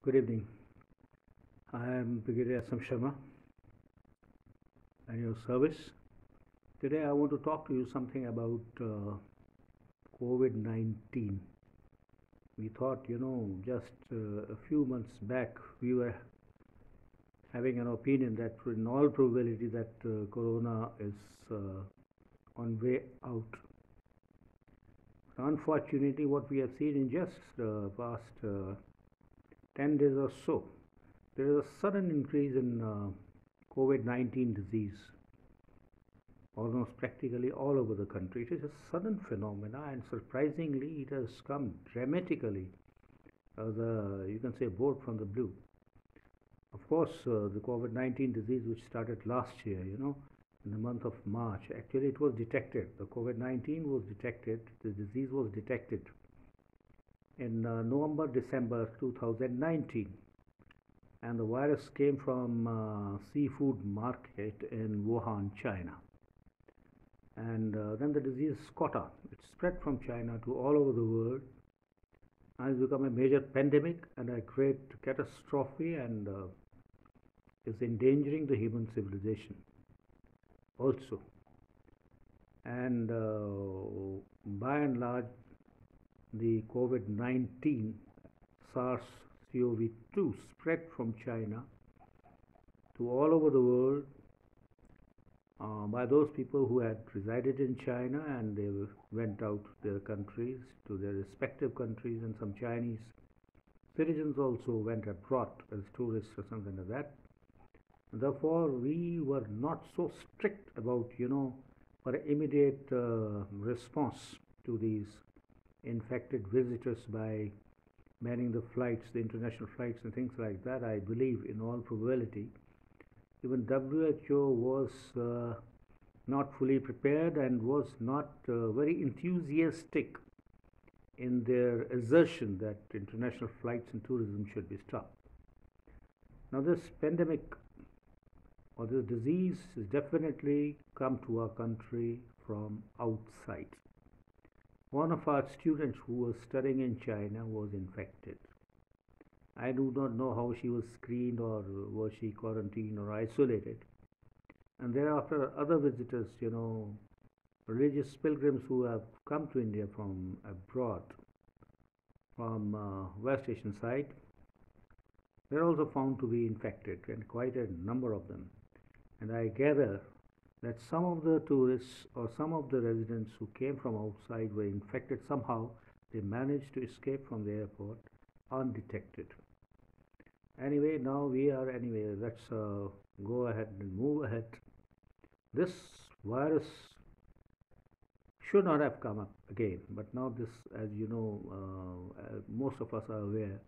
Good evening. I am Brigadier Asam Sharma and your service. Today I want to talk to you something about COVID-19. We thought, just a few months back we were having an opinion that in all probability that Corona is on way out. Unfortunately, what we have seen in just past 10 days or so, there is a sudden increase in COVID-19 disease almost practically all over the country. It is a sudden phenomena, and surprisingly it has come dramatically as you can say bolt from the blue. Of course, the COVID-19 disease, which started last year, in the month of March, actually it was detected. The COVID-19 was detected, the disease was detected in November, December 2019. And the virus came from seafood market in Wuhan, China. And then the disease caught on. It spread from China to all over the world and has become a major pandemic and a great catastrophe, and is endangering the human civilization also. And by and large, the COVID-19 SARS-CoV-2 spread from China to all over the world by those people who had resided in China, and they went out to their countries, to their respective countries, and some Chinese citizens also went abroad as tourists or something like that. And therefore, we were not so strict about, for immediate response to these infected visitors by banning the flights, the international flights and things like that. I believe in all probability even WHO was not fully prepared and was not very enthusiastic in their assertion that international flights and tourism should be stopped. Now this pandemic or this disease has definitely come to our country from outside. One of our students who was studying in China was infected. I do not know how she was screened, or was she quarantined or isolated. And thereafter, other visitors, religious pilgrims who have come to India from abroad, from West Asian side, they're also found to be infected, and quite a number of them. And I gather that some of the tourists or some of the residents who came from outside were infected somehow. They managed to escape from the airport undetected. Anyway, let's go ahead and move ahead. This virus should not have come up again, but now this, as you know, most of us are aware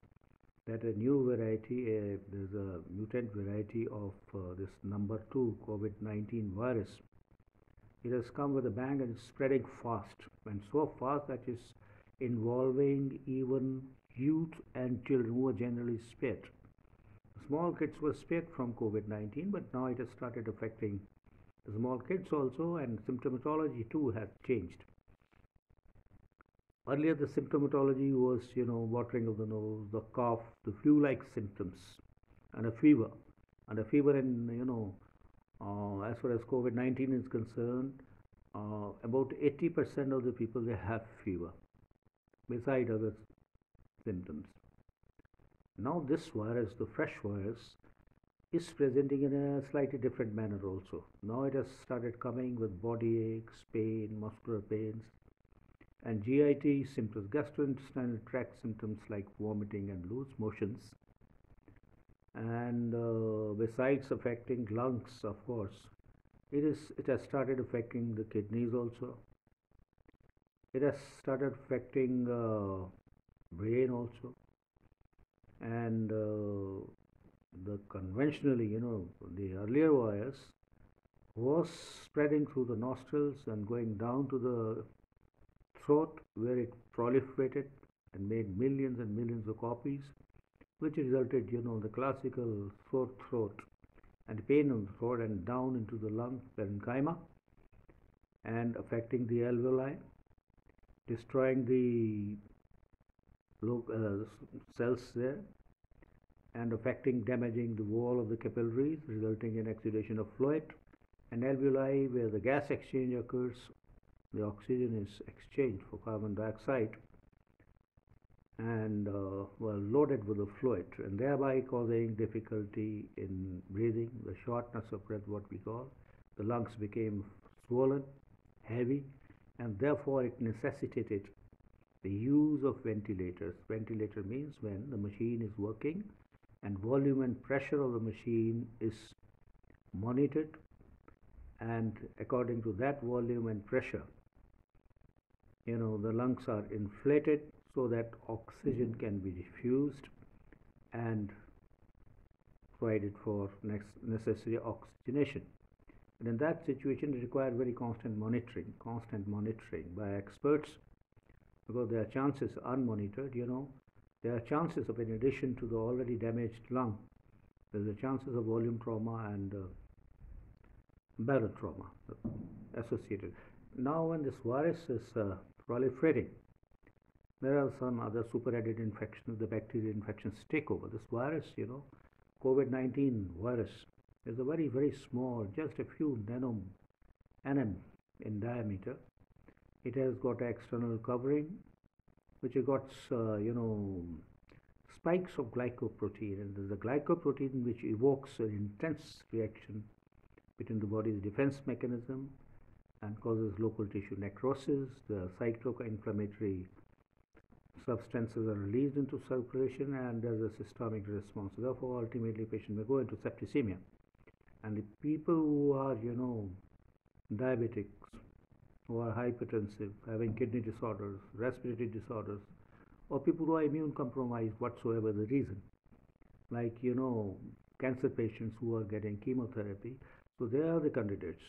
that a new variety, there's a mutant variety of this number 2 COVID-19 virus. It has come with a bang and it's spreading fast, and so fast that it's involving even youth and children who are generally spared. Small kids were spared from COVID-19, but now it has started affecting the small kids also, and symptomatology too has changed. Earlier the symptomatology was, watering of the nose, the cough, the flu-like symptoms, and a fever. And a fever, and as far as COVID-19 is concerned, about 80% of the people, they have fever, beside other symptoms. Now this virus, the fresh virus, is presenting in a slightly different manner also. Now it has started coming with body aches, pain, muscular pains, and GIT symptoms, gastrointestinal tract symptoms like vomiting and loose motions. And besides affecting lungs, of course, it has started affecting the kidneys also. It has started affecting brain also. And the conventionally, the earlier virus was spreading through the nostrils and going down to the throat, where it proliferated and made millions and millions of copies, which resulted, the classical sore throat and pain on the throat, and down into the lung parenchyma, and affecting the alveoli, destroying the cells there, and affecting, damaging the wall of the capillaries, resulting in exudation of fluid, and alveoli, where the gas exchange occurs, the oxygen is exchanged for carbon dioxide and loaded with the fluid, and thereby causing difficulty in breathing, the shortness of breath, what we call. The lungs became swollen, heavy, and therefore it necessitated the use of ventilators. Ventilator means when the machine is working and volume and pressure of the machine is monitored, and according to that volume and pressure, the lungs are inflated so that oxygen can be diffused and provided for necessary oxygenation. And in that situation, it requires very constant monitoring by experts, because there are chances unmonitored, there are chances of, in addition to the already damaged lung, there's a chances of volume trauma and barrel trauma associated. Now, when this virus is proliferating, there are some other superadded infections, the bacterial infections take over. This virus, COVID-19 virus, is a very, very small, just a few nm in diameter. It has got external covering, which has got, spikes of glycoprotein, and there's a glycoprotein which evokes an intense reaction between the body's defense mechanism and causes local tissue necrosis. The cytoinflammatory substances are released into circulation, and there's a systemic response. Therefore, ultimately, patient may go into septicaemia. And the people who are, diabetics, who are hypertensive, having kidney disorders, respiratory disorders, or people who are immune compromised, whatsoever the reason, like, cancer patients who are getting chemotherapy, so they are the candidates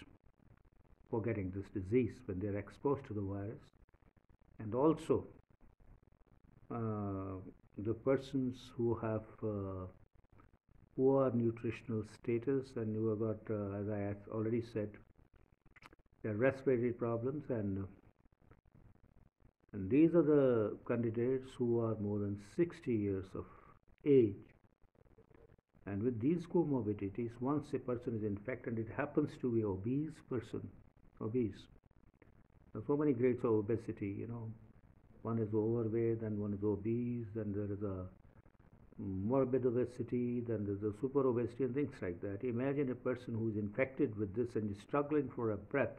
for getting this disease when they are exposed to the virus. And also, the persons who have poor nutritional status and who have got, as I already said, their respiratory problems, and these are the candidates who are more than 60 years of age. And with these comorbidities, once a person is infected, it happens to be obese. There are so many grades of obesity, One is overweight, and one is obese, and there is a morbid obesity, then there's a super obesity, and things like that. Imagine a person who is infected with this and is struggling for a breath.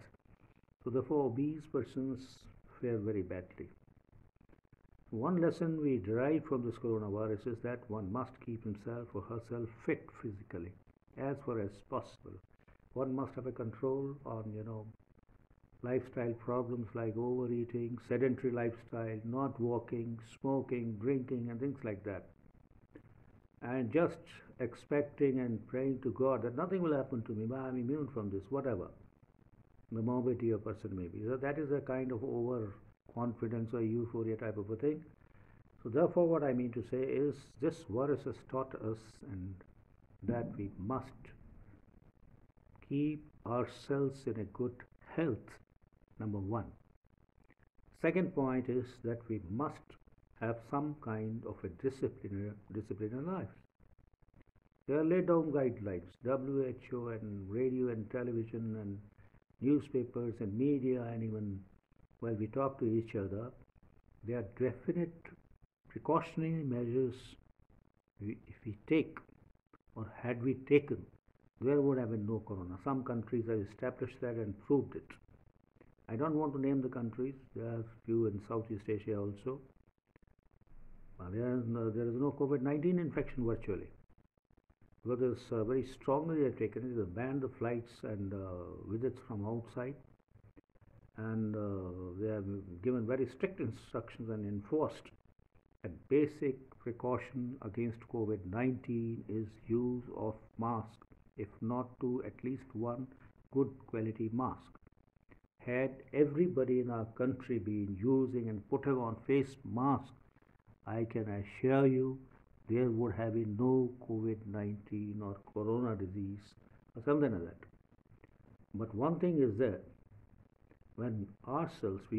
So therefore, obese persons fare very badly. One lesson we derive from this coronavirus is that one must keep himself or herself fit physically as far as possible. One must have a control on, lifestyle problems like overeating, sedentary lifestyle, not walking, smoking, drinking, and things like that. And just expecting and praying to God that nothing will happen to me, but I'm immune from this, whatever the morbidity a person may be. So that is a kind of overconfidence or euphoria type of a thing. So therefore, what I mean to say is, this virus has taught us and that we must keep ourselves in a good health, number one. Second point is that we must have some kind of a discipline in life. There are laid down guidelines, WHO and radio and television and newspapers and media, and even while we talk to each other, there are definite precautionary measures if we take, or had we taken, there would have been no corona. Some countries have established that and proved it. I don't want to name the countries. There are few in Southeast Asia also. There is no COVID-19 infection virtually, because very strongly they have taken it. They have banned the flights and visits from outside, and they have given very strict instructions and enforced a basic precaution against COVID-19 is use of mask, if not two, at least one good quality mask. Had everybody in our country been using and putting on face masks, I can assure you there would have been no COVID-19 or corona disease or something like that. But one thing is that when we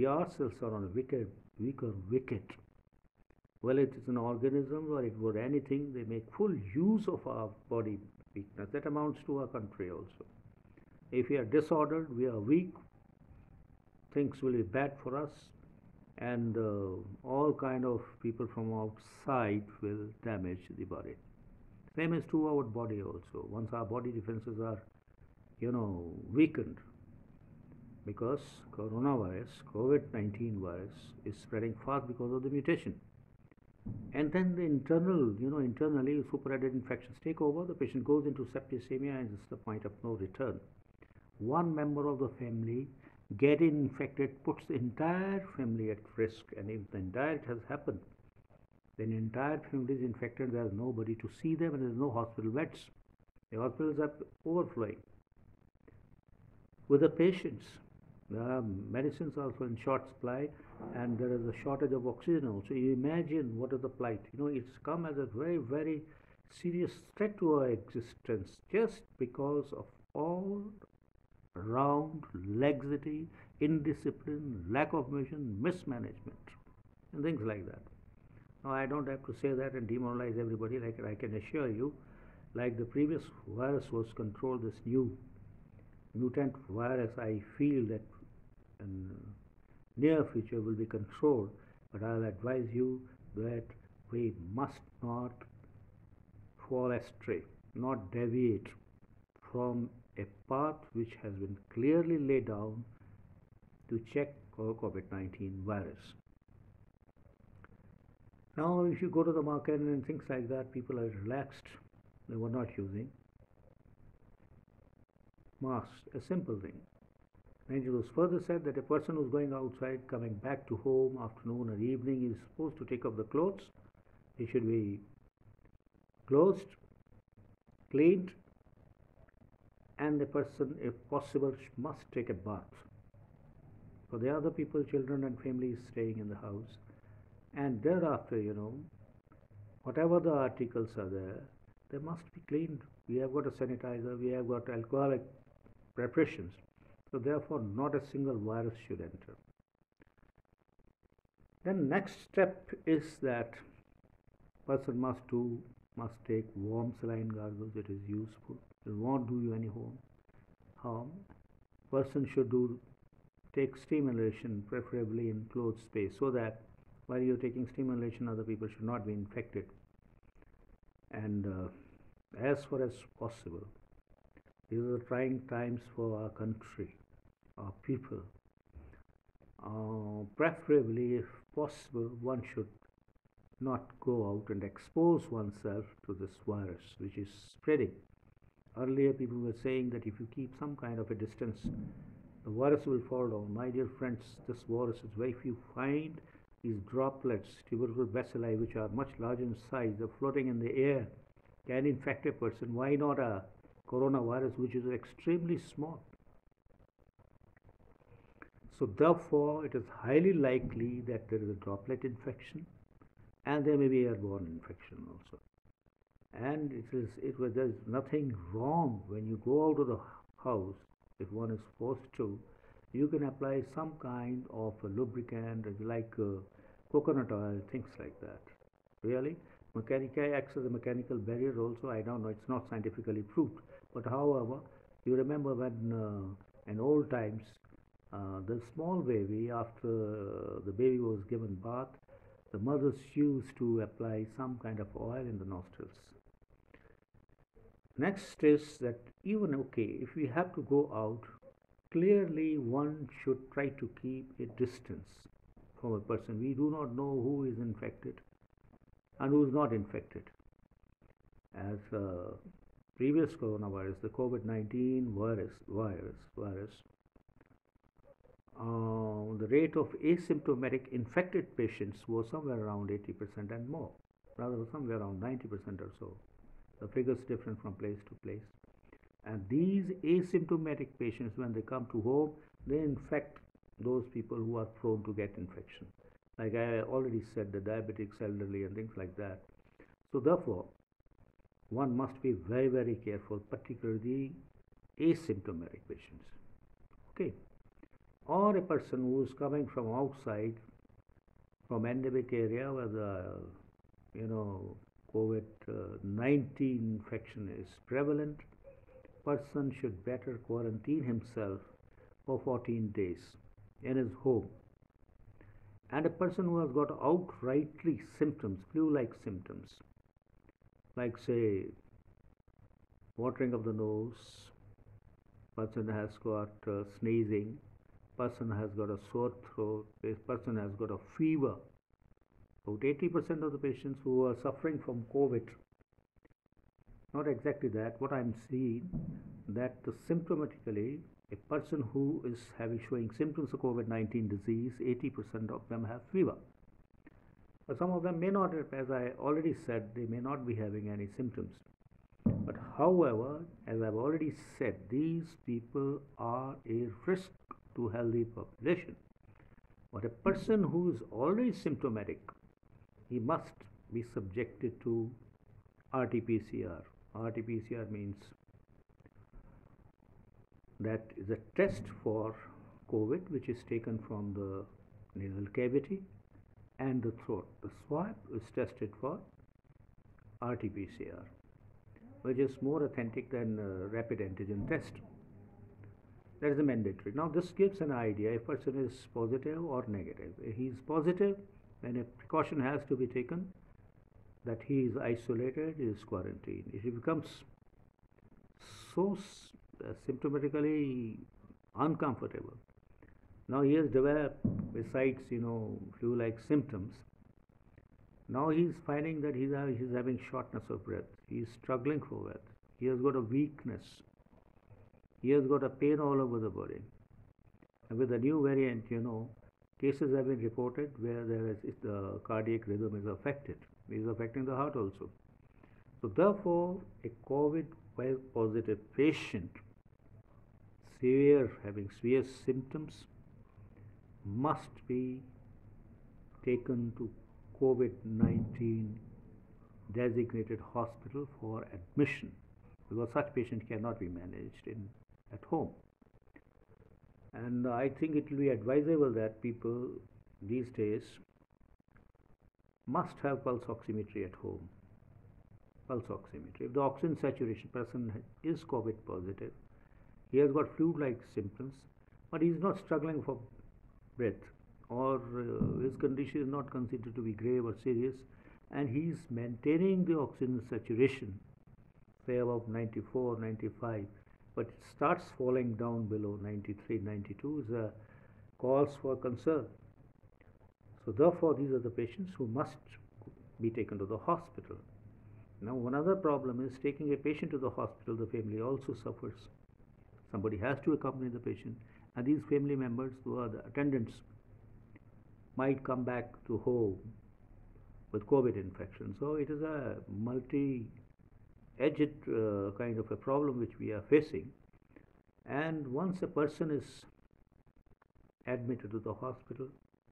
ourselves are on a weaker wicket, Well, it is an organism or it were anything, they make full use of our body weakness. That amounts to our country also. If we are disordered, we are weak, things will be bad for us, and all kind of people from outside will damage the body. Same is true our body also. Once our body defenses are, weakened, because coronavirus, COVID-19 virus is spreading fast because of the mutation. And then the internally superadded infections take over, the patient goes into septicaemia and it's the point of no return. One member of the family getting infected puts the entire family at risk, and if the entire has happened, then the entire family is infected, there is nobody to see them and there is no hospital beds. The hospitals are overflowing with the patients. There are medicines also in short supply, and there is a shortage of oxygen also. You imagine what is the plight. It's come as a very, very serious threat to our existence just because of all round laxity, indiscipline, lack of vision, mismanagement, and things like that. Now, I don't have to say that and demoralize everybody. Like I can assure you, like the previous virus was controlled, this new mutant virus, I feel that in near future will be controlled. But I'll advise you that we must not fall astray, not deviate from a path which has been clearly laid down to check COVID-19 virus. Now, if you go to the market and things like that, people are relaxed. They were not using masks, a simple thing. And it was further said that a person who's going outside, coming back to home afternoon or evening, is supposed to take off the clothes. He should be closed, cleaned, and the person, if possible, must take a bath. For the other people, children and families staying in the house. And thereafter, whatever the articles are there, they must be cleaned. We have got a sanitizer, we have got alcoholic preparations. So therefore, not a single virus should enter. Then next step is that person must take warm saline gargles. It is useful. It won't do you any harm. Person should take steam inhalation, preferably in closed space, so that while you're taking steam inhalation, other people should not be infected. And as far as possible, these are trying times for our country, our people. Preferably, if possible, one should not go out and expose oneself to this virus which is spreading. Earlier, people were saying that if you keep some kind of a distance, the virus will fall down. My dear friends, this virus is very few. Find these droplets, tubercle bacilli, which are much larger in size, they're floating in the air, can infect a person. Why not a coronavirus, which is extremely small? So therefore, it is highly likely that there is a droplet infection, and there may be airborne infection also. And there is nothing wrong when you go out of the house. If one is forced to, you can apply some kind of a lubricant, like coconut oil, things like that. Really, acts as a mechanical barrier also. I don't know, it's not scientifically proved. But however, you remember when in old times, the small baby, after the baby was given bath, the mothers used to apply some kind of oil in the nostrils. Next is that if we have to go out, clearly one should try to keep a distance from a person. We do not know who is infected and who is not infected. As previous coronavirus, the COVID-19 virus, the rate of asymptomatic infected patients was somewhere around 80% and more, rather somewhere around 90% or so. The figures different from place to place. And these asymptomatic patients, when they come to home, they infect those people who are prone to get infection. Like I already said, the diabetics, elderly, and things like that. So therefore, one must be very, very careful, particularly asymptomatic patients. Okay. Or a person who is coming from outside from endemic area where the, you know, COVID-19 infection is prevalent, person should better quarantine himself for 14 days in his home. And a person who has got outrightly symptoms, flu-like symptoms, like say watering of the nose, person has got sneezing, person has got a sore throat, this person has got a fever. About 80% of the patients who are suffering from COVID, not exactly that, what I'm seeing, that symptomatically, a person who is showing symptoms of COVID-19 disease, 80% of them have fever. But some of them may not, as I already said, they may not be having any symptoms. But however, as I've already said, these people are a risk to healthy population. But a person who is already symptomatic, he must be subjected to RT-PCR. RT-PCR means that is a test for COVID, which is taken from the nasal cavity and the throat. The swab is tested for RT-PCR, which is more authentic than rapid antigen test. That is a mandatory. Now this gives an idea if a person is positive or negative. If he is positive, then a precaution has to be taken that he is isolated, he is quarantined. If he becomes so symptomatically uncomfortable, now he has developed, besides flu-like symptoms, now he is finding that he's having shortness of breath, he is struggling for breath, he has got a weakness, he has got a pain all over the body. And with the new variant, cases have been reported where the cardiac rhythm is affected. It is affecting the heart also. So therefore, a COVID positive patient, having severe symptoms, must be taken to COVID-19 designated hospital for admission, because such patient cannot be managed at home. And I think it will be advisable that people these days must have pulse oximetry at home. Pulse oximetry. If the oxygen saturation person is COVID positive, he has got flu-like symptoms, but he is not struggling for breath, or his condition is not considered to be grave or serious, and he is maintaining the oxygen saturation, say above 94, 95, but it starts falling down below 93, 92, is a cause for concern. So therefore, these are the patients who must be taken to the hospital. Now, one other problem is taking a patient to the hospital, the family also suffers. Somebody has to accompany the patient, and these family members who are the attendants might come back to home with COVID infection. So it is a multi-edged kind of a problem which we are facing. And once a person is admitted to the hospital,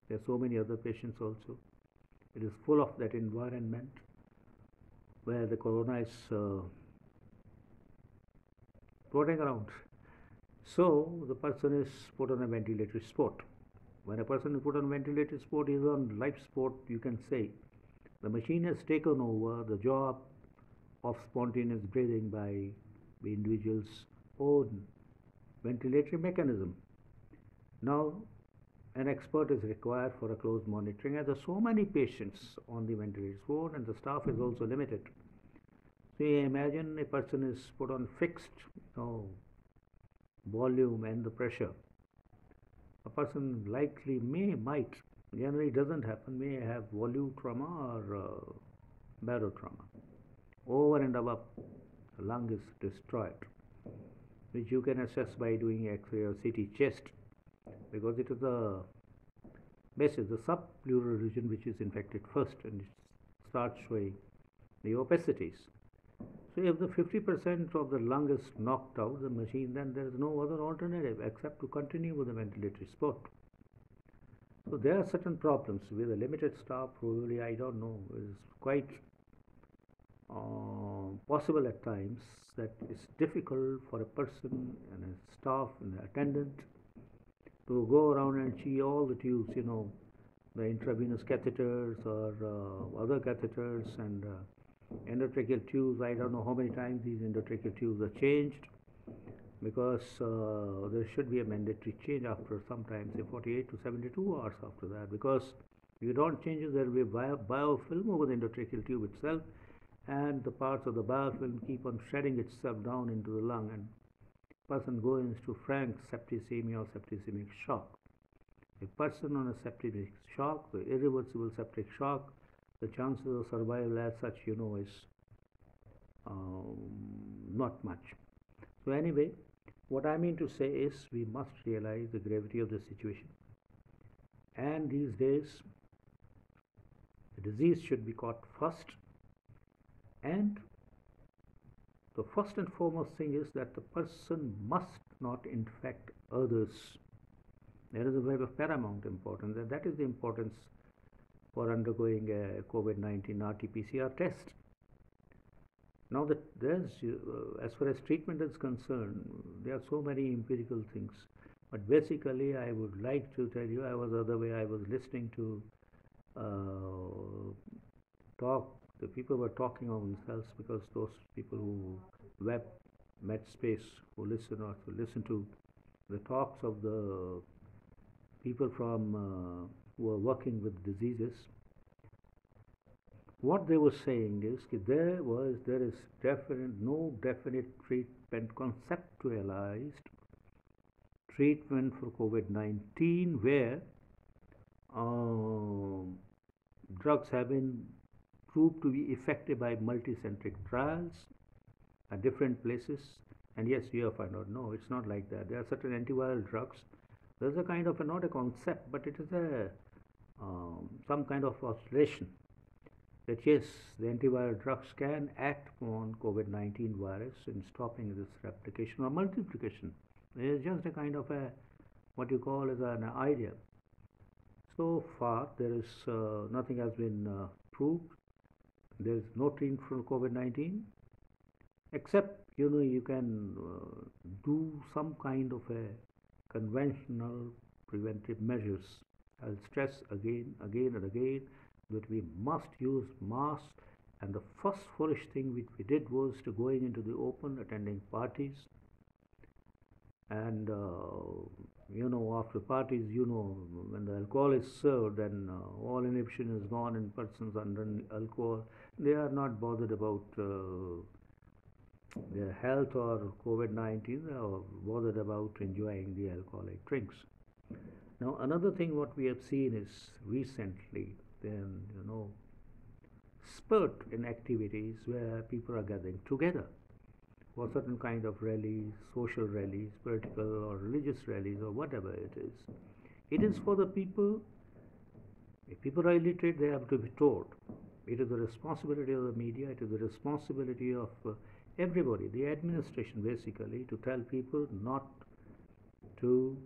there are so many other patients also. It is full of that environment where the corona is floating around. So the person is put on a ventilator support. When a person is put on ventilator support, he is on life support, you can say. The machine has taken over the job of spontaneous breathing by the individual's own ventilatory mechanism. Now, an expert is required for a close monitoring, as there are so many patients on the ventilator support, and the staff is also limited. So you imagine a person is put on fixed volume and the pressure. A person likely might, generally doesn't happen, may have volume trauma or barotrauma. Over and above, the lung is destroyed, which you can assess by doing X-ray or CT chest, because it is the subpleural region which is infected first, and it starts showing the opacities. So if the 50% of the lung is knocked out, the machine, then there is no other alternative except to continue with the ventilator support. So there are certain problems with a limited staff. Probably, I don't know, it is quite possible at times that it's difficult for a person and a staff and an attendant to go around and see all the tubes, the intravenous catheters or other catheters and endotracheal tubes. I don't know how many times these endotracheal tubes are changed, because there should be a mandatory change after sometimes say 48 to 72 hours after that, because if you don't change it, there will be biofilm over the endotracheal tube itself, and the parts of the biofilm keep on shedding itself down into the lung, and person goes into frank septicemia or septicemic shock. A person on a septic shock, the irreversible septic shock, the chances of survival as such, is not much. So anyway, what I mean to say is we must realize the gravity of the situation. And these days, the disease should be caught first. And the first and foremost thing is that the person must not infect others. There is a very paramount importance, and that is the importance for undergoing a COVID-19 RT-PCR test. Now that there's, as far as treatment is concerned, there are so many empirical things. But basically, I would like to tell you, I was the other way, I was listening to the people were talking of themselves, because those people who web MedSpace, who listen to the talks of the people from who are working with diseases, what they were saying is that there is no definite treatment, conceptualized treatment for COVID-19 where drugs have been proved to be effective by multicentric trials at different places. And yes, you have found out, no, it's not like that. There are certain antiviral drugs. There's a kind of not a concept, but it is a some kind of oscillation that yes, the antiviral drugs can act on COVID-19 virus in stopping this replication or multiplication. It is just a kind of what you call as an idea. So far, there is nothing has been proved. There is no treatment for COVID-19, except you can do some kind of a conventional preventive measures. I'll stress again and again that we must use masks. And the first foolish thing which we did was to going into the open, attending parties, and after parties, when the alcohol is served, then all inhibition is gone in persons under alcohol. They are not bothered about their health or COVID-19. They are bothered about enjoying the alcoholic drinks. Now, another thing what we have seen is recently, then spurt in activities where people are gathering together for certain kind of rallies, social rallies, political or religious rallies, or whatever it is. It is for the people. If people are illiterate, they have to be told. It is the responsibility of the media, it is the responsibility of everybody, the administration basically, to tell people not to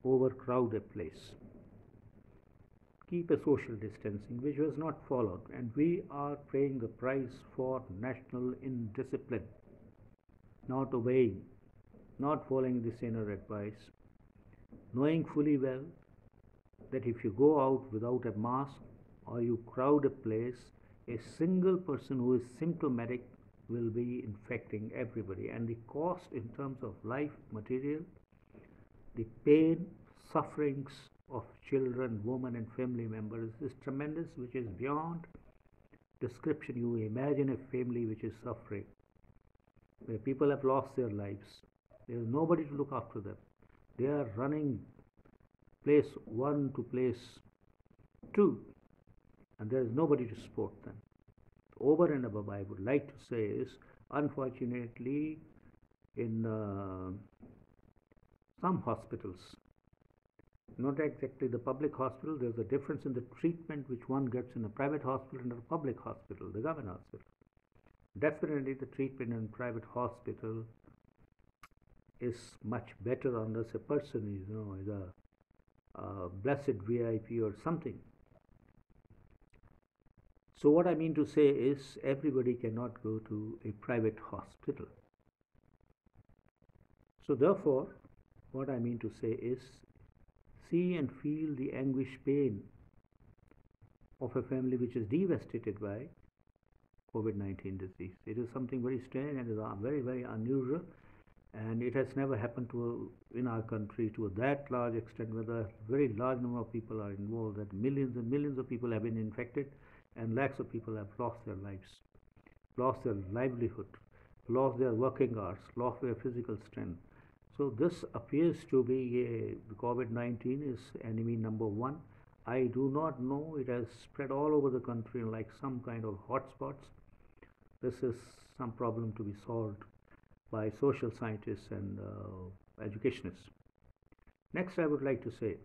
overcrowd a place. Keep a social distancing, which was not followed, and we are paying the price for national indiscipline, not obeying, not following the senior advice, knowing fully well that if you go out without a mask or you crowd a place, a single person who is symptomatic will be infecting everybody, and the cost in terms of life, material, the pain, sufferings of children, women and family members is tremendous, which is beyond description. You imagine a family which is suffering, where people have lost their lives. There is nobody to look after them. They are running place 1 to place 2, and there is nobody to support them. Over and above, I would like to say is, unfortunately, in some hospitals, not exactly the public hospital, there's a difference in the treatment which one gets in a private hospital and a public hospital, the government hospital. Definitely the treatment in private hospital is much better unless a person is a blessed VIP or something. So what I mean to say is, everybody cannot go to a private hospital. So therefore, what I mean to say is, see and feel the anguish pain of a family which is devastated by COVID-19 disease. It is something very strange and is very, very unusual, and it has never happened in our country to that large extent, where a very large number of people are involved, that millions and millions of people have been infected, and lakhs of people have lost their lives, lost their livelihood, lost their working hours, lost their physical strength. So this appears to be COVID-19 is enemy number one. I do not know. It has spread all over the country like some kind of hotspots. This is some problem to be solved by social scientists and educationists. Next, I would like to say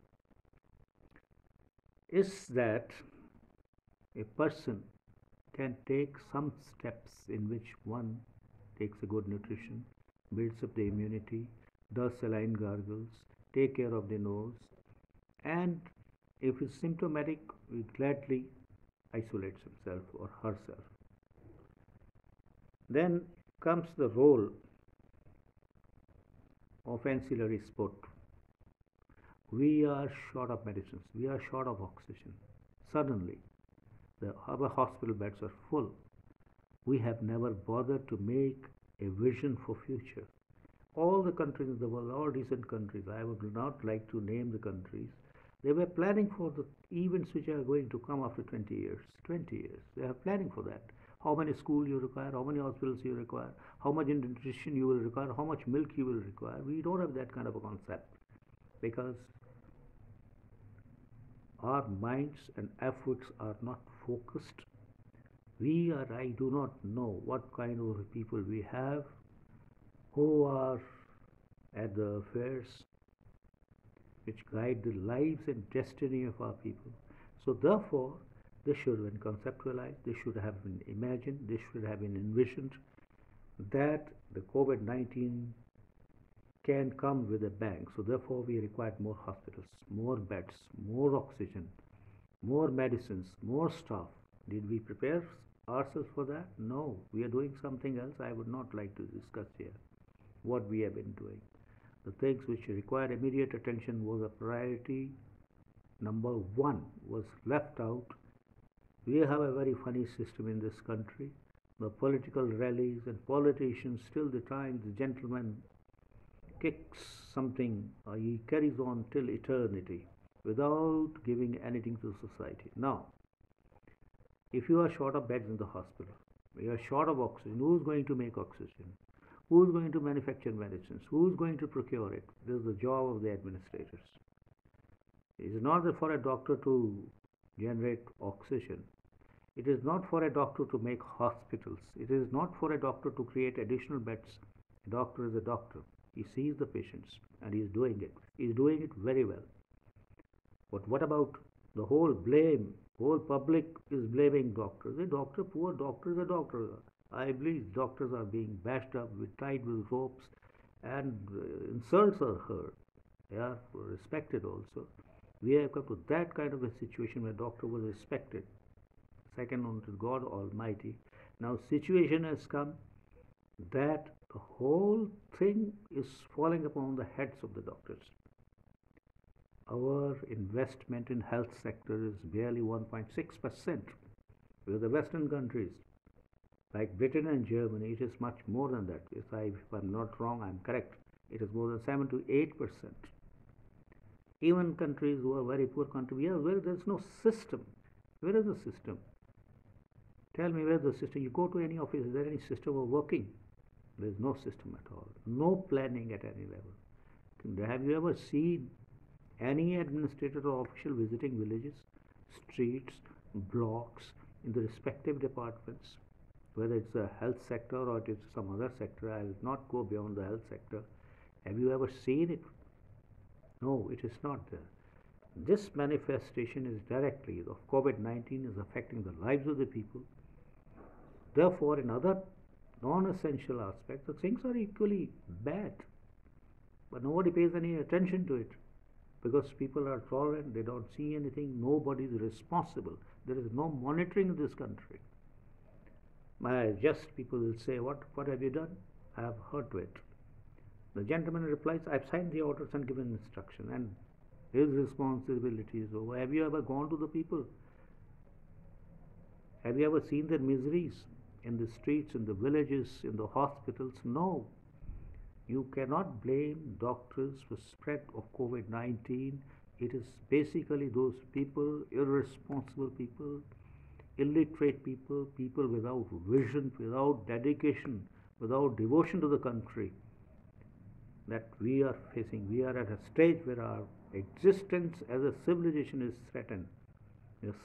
is that a person can take some steps in which one takes a good nutrition, builds up the immunity, does saline gargles, take care of the nose, and if it's symptomatic, he gladly isolates himself or herself. Then comes the role of ancillary support. We are short of medicines, we are short of oxygen. Suddenly, our hospital beds are full. We have never bothered to make a vision for future. All the countries in the world, all recent countries, I would not like to name the countries, they were planning for the events which are going to come after 20 years. 20 years. They are planning for that. How many schools you require, how many hospitals you require, how much nutrition you will require, how much milk you will require. We don't have that kind of a concept because our minds and efforts are not focused. I do not know what kind of people we have who are at the affairs which guide the lives and destiny of our people. So therefore, this should have been conceptualized, this should have been imagined, this should have been envisioned, that the COVID-19 can come with a bang. So therefore, we required more hospitals, more beds, more oxygen, more medicines, more staff. Did we prepare ourselves for that? No, we are doing something else. I would not like to discuss here what we have been doing. The things which required immediate attention was a priority. Number one was left out. We have a very funny system in this country. The political rallies and politicians, till the time the gentleman kicks something, he carries on till eternity without giving anything to society. Now, if you are short of beds in the hospital, you are short of oxygen, who's going to make oxygen? Who's going to manufacture medicines? Who's going to procure it? This is the job of the administrators. It is not for a doctor to generate oxygen. It is not for a doctor to make hospitals. It is not for a doctor to create additional beds. A doctor is a doctor. He sees the patients and he is doing it. He is doing it very well. But what about the whole blame? Whole public is blaming doctors. A doctor, poor doctor is a doctor. I believe doctors are being bashed up, tied with ropes, and insults are heard. They are respected also. We have come to that kind of a situation where doctor was respected, second only to God Almighty. Now situation has come that the whole thing is falling upon the heads of the doctors. Our investment in health sector is barely 1.6%. With the Western countries, like Britain and Germany, it is much more than that. If I'm not wrong, I'm correct. It is more than 7 to 8%. Even countries who are very poor countries, where there's no system. Where is the system? Tell me where the system. You go to any office, is there any system of working? There is no system at all. No planning at any level. Have you ever seen any administrator or official visiting villages, streets, blocks in the respective departments? Whether it's the health sector or it is some other sector, I will not go beyond the health sector. Have you ever seen it? No, it is not there. This manifestation is directly of COVID-19 is affecting the lives of the people. Therefore, in other non-essential aspects, the things are equally bad. But nobody pays any attention to it because people are tolerant, they don't see anything, nobody is responsible. There is no monitoring in this country. Just people will say, what have you done? I have heard to it. The gentleman replies, I've signed the orders and given instruction. And His responsibility is over. Have you ever gone to the people? Have you ever seen their miseries in the streets, in the villages, in the hospitals? No. You cannot blame doctors for spread of COVID-19. It is basically those people, irresponsible people, illiterate people, people without vision, without dedication, without devotion to the country that we are facing. We are at a stage where our existence as a civilization is threatened.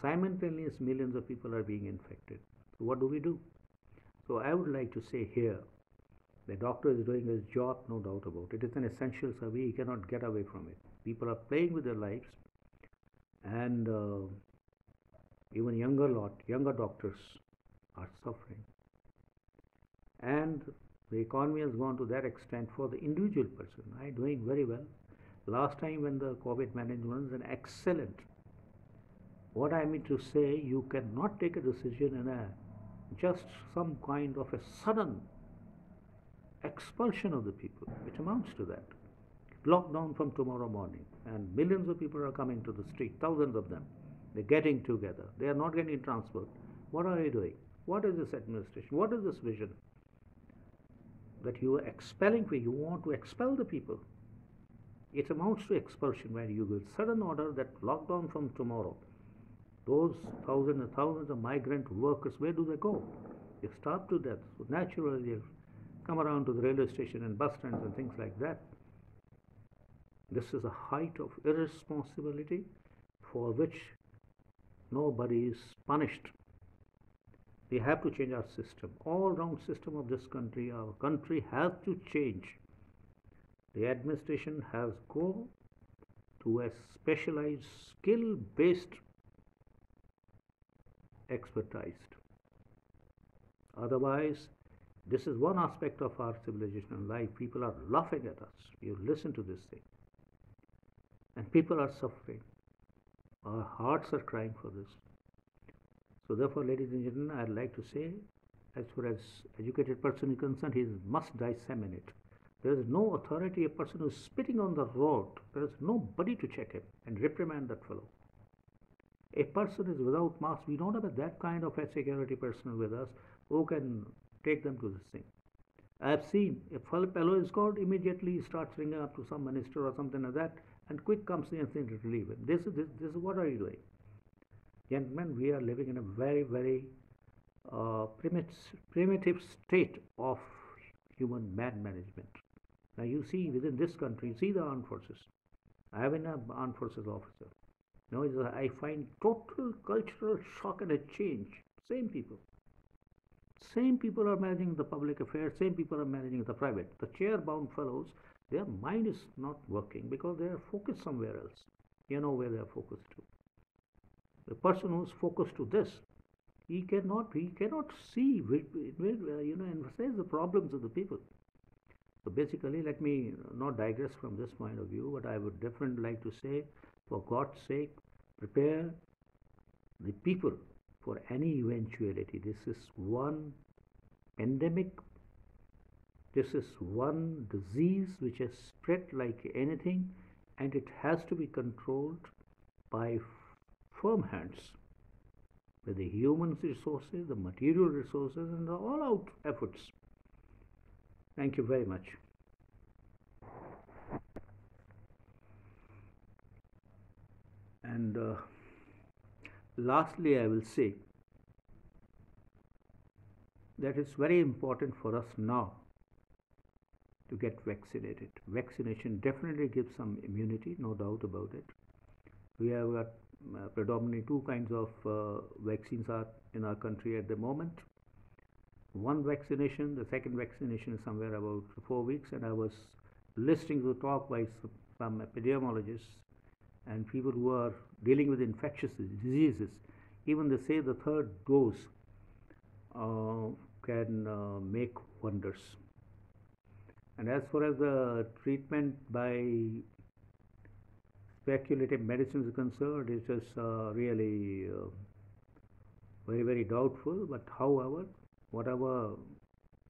Simultaneously, millions of people are being infected. So what do we do? So I would like to say here, the doctor is doing his job, no doubt about it. It is an essential service. He cannot get away from it. People are playing with their lives, and even younger doctors are suffering. And the economy has gone to that extent for the individual person. I'm doing very well. Last time when the COVID management was an excellent. What I mean to say, you cannot take a decision in a just some kind of a sudden expulsion of the people, which amounts to that. Lockdown from tomorrow morning, and millions of people are coming to the street, thousands of them. They're getting together. They are not getting transferred. What are you doing? What is this administration? What is this vision? That you are expelling, you want to expel the people. It amounts to expulsion, where you will sudden order that lockdown from tomorrow. Those thousands and thousands of migrant workers, where do they go? They starve to death. So naturally, they come around to the railway station and bus stands and things like that. This is a height of irresponsibility for which nobody is punished. We have to change our system, all-round system of this country. Our country has to change. The administration has go to a specialized, skill-based expertise. Otherwise, this is one aspect of our civilization life. People are laughing at us. You listen to this thing. And people are suffering. Our hearts are crying for this. So therefore, ladies and gentlemen, I'd like to say, as far as educated person is concerned, he must disseminate. There is no authority, a person who is spitting on the road, there is nobody to check him and reprimand that fellow. A person is without mask, we don't have that kind of a security personnel with us who can take them to this thing. I have seen a fellow is called, immediately he starts ringing up to some minister or something like that, and quick comes the instant to relieve him. This is what are you doing? Gentlemen, we are living in a very, very primitive state of human management. Now you see within this country, see the armed forces. I have been an armed forces officer. Now I find total cultural shock and a change. Same people. Same people are managing the public affairs, same people are managing the private. The chair-bound fellows, their mind is not working because they are focused somewhere else. You know where they are focused to. The person who is focused to this, he cannot see, emphasize the problems of the people. So basically, let me not digress from this point of view, but I would definitely like to say, for God's sake, prepare the people for any eventuality. This is one pandemic. This is one disease which has spread like anything, and it has to be controlled by firm hands with the human resources, the material resources, and the all-out efforts. Thank you very much. And lastly, I will say that it's very important for us now to get vaccinated. Vaccination definitely gives some immunity, no doubt about it. We have got predominantly two kinds of vaccines are in our country at the moment. One vaccination, the second vaccination is somewhere about 4 weeks, and I was listening to talk by some epidemiologists and people who are dealing with infectious diseases. Even they say the third dose can make wonders. And as far as the treatment by speculative medicine is concerned, it's just really very, very doubtful. But however, whatever,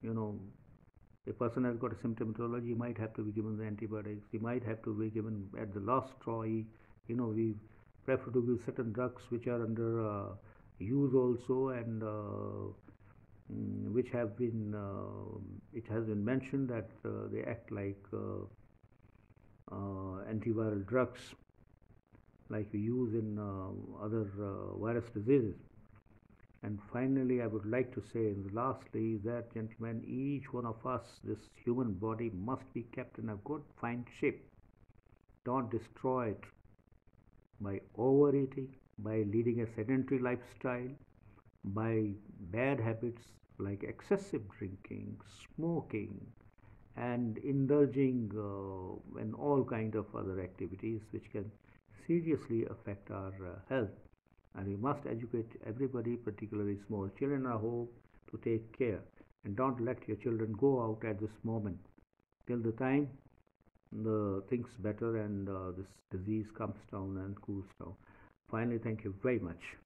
a person has got a symptomatology, he might have to be given the antibiotics, he might have to be given at the last straw, he We prefer to give certain drugs which are under use also, and which have been, it has been mentioned that they act like antiviral drugs like we use in other virus diseases. And finally, I would like to say, lastly, that gentlemen, each one of us, this human body must be kept in a good, fine shape. Don't destroy it by overeating, by leading a sedentary lifestyle, by bad habits like excessive drinking, smoking, and indulging in all kind of other activities which can seriously affect our health. And we must educate everybody, particularly small children at home, to take care. And don't let your children go out at this moment till the time the things better and this disease comes down and cools down. Finally, thank you very much.